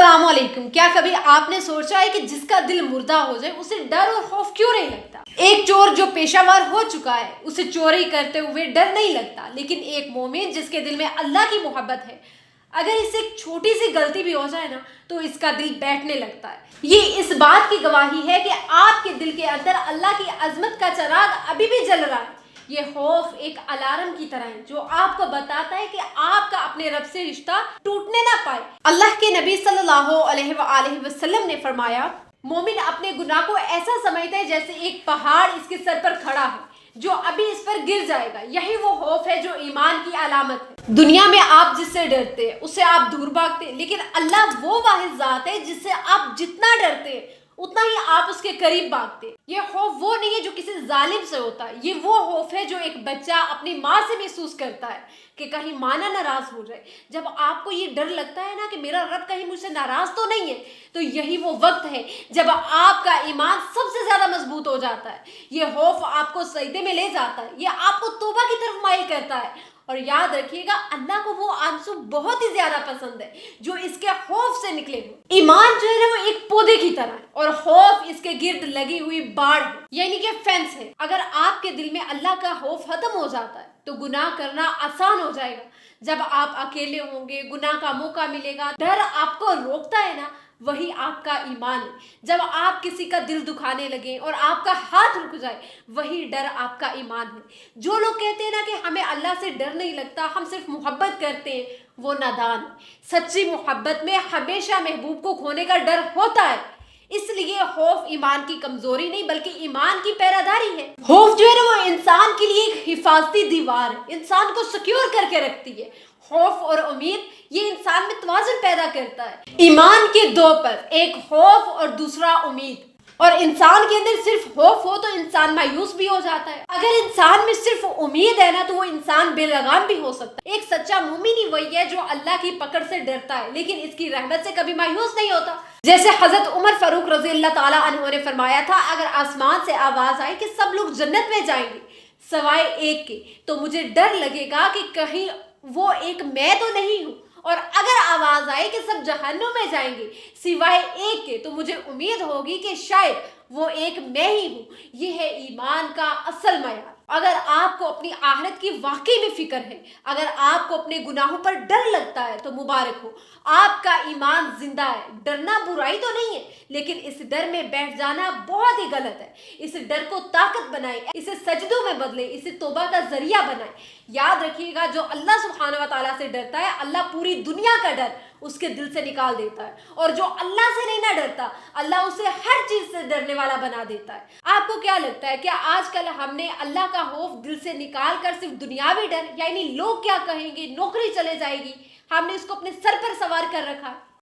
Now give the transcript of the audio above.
अस्सलाम वालेकुम। क्या कभी आपने सोचा है कि जिसका दिल मुर्दा हो जाए उसे डर और खौफ क्यों नहीं लगता? एक चोर जो पेशावर हो चुका है उसे चोरी करते हुए डर नहीं लगता, लेकिन एक मोमिन जिसके दिल में अल्लाह की मोहब्बत है, अगर इसे एक छोटी सी गलती भी हो जाए ना तो इसका दिल बैठने लगता है। ये इस बात की गवाही है कि आपके दिल के अंदर अल्लाह की अजमत का चिराग अभी भी जल रहा है। ये खौफ एक अलार्म की तरह है जो आपको बताता है कि आपका अपने रब से रिश्ता टूटने ना पाए। अल्लाह के नबी सल्लल्लाहु अलैहि वसल्लम ने फरमाया, मोमिन अपने गुनाह को ऐसा समझता है जैसे एक पहाड़ इसके सर पर खड़ा है जो अभी इस पर गिर जाएगा। यही वो खौफ है जो ईमान की अलामत है। दुनिया में आप जिससे डरते हैं उससे आप दूर भागते हैं, लेकिन अल्लाह वो वाहिद जात है जिससे आप जितना डरते हैं उतना ही आप उसके करीब भागते। ये खौफ वो नहीं है जो किसी जालिम से होता है, ये वो खौफ है जो एक बच्चा अपनी माँ से महसूस करता है कि कहीं माँ ना नाराज हो जाए। जब आपको ये डर लगता है ना कि मेरा रब कहीं मुझसे नाराज तो नहीं है, तो यही वो वक्त है जब आपका ईमान सबसे ज्यादा मजबूत हो जाता है। ये खौफ आपको सजदे में ले जाता है, ये आपको तौबा की तरफ माइल करता है। और याद रखिएगा, अल्लाह को वो आंसू बहुत ही ज्यादा पसंद है जो इसके खौफ से निकले हो। ईमान जो है ना वो एक पौधे की तरह है और खौफ इसके गिर्द लगी हुई बाढ़ है, यानी कि फेंस है। अगर आपके दिल में अल्लाह का खौफ खत्म हो जाता है तो गुनाह करना आसान हो जाएगा। जब आप अकेले होंगे, गुनाह का मौका मिलेगा, डर आपको रोकता है ना, वही आपका ईमान है। जब आप किसी का दिल दुखाने लगे और आपका हाथ रुक जाए, वही डर आपका ईमान है। जो लोग कहते हैं ना कि हमें अल्लाह से डर नहीं लगता, हम सिर्फ मोहब्बत करते हैं, वो नादान है। सच्ची मोहब्बत में हमेशा महबूब को खोने का डर होता है। इसलिए खौफ ईमान की कमजोरी नहीं बल्कि ईमान की पैरादारी है। खौफ जो है ना वो इंसान के लिए एक हिफाजती दीवार है, इंसान को सिक्योर करके रखती है। खौफ और उम्मीद ये इंसान में तवाज़ुन पैदा करता है। ईमान के दो पर, एक खौफ और दूसरा उम्मीद। और इंसान के अंदर सिर्फ खौफ हो तो इंसान मायूस भी हो जाता है। अगर इंसान में सिर्फ उम्मीद है ना तो वो इंसान बेलगाम भी हो सकता है। एक सच्चा मोमिन ही वही है जो अल्लाह की पकड़ से डरता है लेकिन इसकी रहमत से कभी मायूस नहीं होता। जैसे हजरत उमर फारूक रजी अल्लाह ताला अन्हु ने फरमाया था, अगर आसमान से आवाज आए कि सब लोग जन्नत में जाएंगे सवाए एक के, तो मुझे डर लगेगा कि कहीं वो एक मैं तो नहीं हूँ। और अगर आवाज आए कि सब जहन्नुम में जाएंगे सिवाय एक के, तो मुझे उम्मीद होगी कि शायद वो एक मैं ही हूँ। ये है ईमान का असल मयार। अगर आपको अपनी आखिरत की वाकई में फिक्र है, अगर आपको अपने गुनाहों पर डर लगता है, तो मुबारक हो, आपका ईमान जिंदा है। डरना बुराई तो नहीं है, लेकिन इस डर में बैठ जाना बहुत ही गलत है। इस डर को ताकत बनाए, इसे सजदों में बदले, इसे तौबा का जरिया बनाए। याद रखिएगा, जो अल्लाह सुब्हानहू व तआला से डरता है, अल्लाह पूरी दुनिया का डर उसके दिल से निकाल देता है। और जो अल्लाह से नहीं ना डरता, अल्लाह उसे हर चीज से डरने वाला बना देता है। आपको क्या लगता है, क्या आजकल हमने अल्लाह का खौफ दिल से निकाल कर सिर्फ दुनियावी डर, यानी लोग क्या कहेंगे, नौकरी चले जाएगी, हमने इसको अपने सर पर सवार कर रखा?